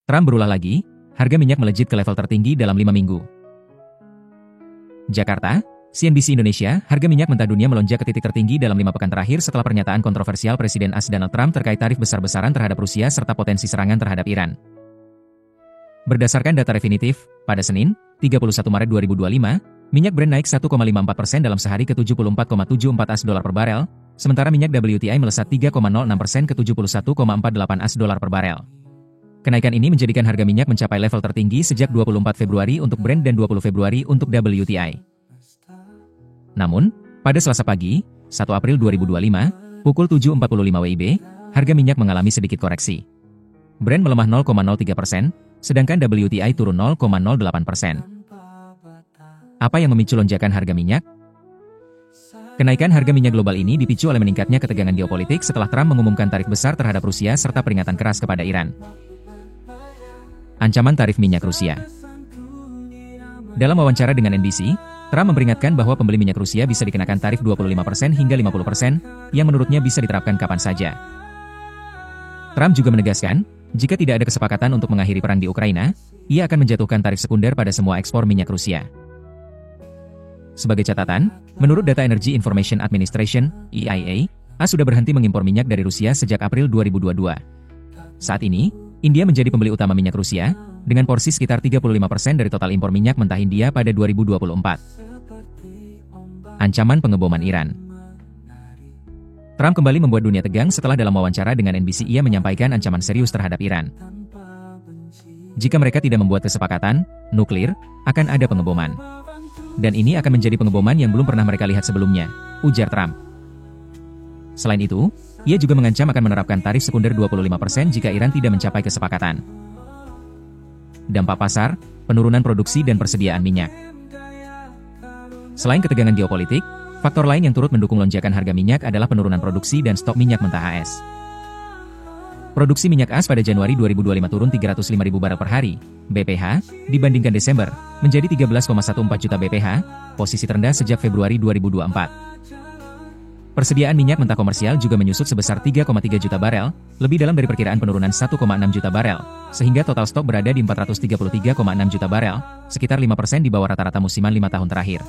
Trump berulah lagi, harga minyak melejit ke level tertinggi dalam 5 minggu. Jakarta, CNBC Indonesia, harga minyak mentah dunia melonjak ke titik tertinggi dalam 5 pekan terakhir setelah pernyataan kontroversial Presiden AS Donald Trump terkait tarif besar-besaran terhadap Rusia serta potensi serangan terhadap Iran. Berdasarkan data definitif, pada Senin, 31 Maret 2025, minyak Brent naik 1,54% dalam sehari ke 74,74 AS dolar per barel, sementara minyak WTI melesat 3,06% ke 71,48 AS dolar per barel. Kenaikan ini menjadikan harga minyak mencapai level tertinggi sejak 24 Februari untuk Brent dan 20 Februari untuk WTI. Namun, pada Selasa pagi, 1 April 2025, pukul 7.45 WIB, harga minyak mengalami sedikit koreksi. Brent melemah 0,03%, sedangkan WTI turun 0,08%. Apa yang memicu lonjakan harga minyak? Kenaikan harga minyak global ini dipicu oleh meningkatnya ketegangan geopolitik setelah Trump mengumumkan tarif besar terhadap Rusia serta peringatan keras kepada Iran. Ancaman tarif minyak Rusia. Dalam wawancara dengan NBC, Trump memperingatkan bahwa pembeli minyak Rusia bisa dikenakan tarif 25% hingga 50%, yang menurutnya bisa diterapkan kapan saja. Trump juga menegaskan, jika tidak ada kesepakatan untuk mengakhiri perang di Ukraina, ia akan menjatuhkan tarif sekunder pada semua ekspor minyak Rusia. Sebagai catatan, menurut data Energy Information Administration, EIA, AS sudah berhenti mengimpor minyak dari Rusia sejak April 2022. Saat ini, India menjadi pembeli utama minyak Rusia, dengan porsi sekitar 35% dari total impor minyak mentah India pada 2024. Ancaman pengeboman Iran. Trump kembali membuat dunia tegang setelah dalam wawancara dengan NBC ia menyampaikan ancaman serius terhadap Iran. Jika mereka tidak membuat kesepakatan nuklir, akan ada pengeboman. Dan ini akan menjadi pengeboman yang belum pernah mereka lihat sebelumnya, ujar Trump. Selain itu, ia juga mengancam akan menerapkan tarif sekunder 25% jika Iran tidak mencapai kesepakatan. Dampak pasar, penurunan produksi dan persediaan minyak. Selain ketegangan geopolitik, faktor lain yang turut mendukung lonjakan harga minyak adalah penurunan produksi dan stok minyak mentah AS. Produksi minyak AS pada Januari 2025 turun 305.000 barel per hari, BPH, dibandingkan Desember, menjadi 13,14 juta BPH, posisi terendah sejak Februari 2024. Persediaan minyak mentah komersial juga menyusut sebesar 3,3 juta barel, lebih dalam dari perkiraan penurunan 1,6 juta barel, sehingga total stok berada di 433,6 juta barel, sekitar 5% di bawah rata-rata musiman 5 tahun terakhir.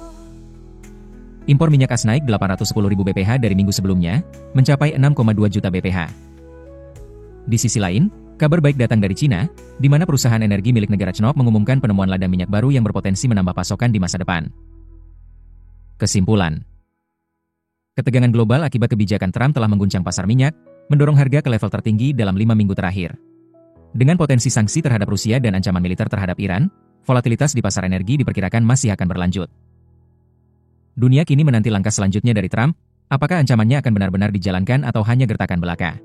Impor minyak AS naik 810.000 BPH dari minggu sebelumnya, mencapai 6,2 juta BPH. Di sisi lain, kabar baik datang dari Cina, di mana perusahaan energi milik negara CNOOC mengumumkan penemuan ladang minyak baru yang berpotensi menambah pasokan di masa depan. Kesimpulan. Ketegangan global akibat kebijakan Trump telah mengguncang pasar minyak, mendorong harga ke level tertinggi dalam 5 minggu terakhir. Dengan potensi sanksi terhadap Rusia dan ancaman militer terhadap Iran, volatilitas di pasar energi diperkirakan masih akan berlanjut. Dunia kini menanti langkah selanjutnya dari Trump, apakah ancamannya akan benar-benar dijalankan atau hanya gertakan belaka.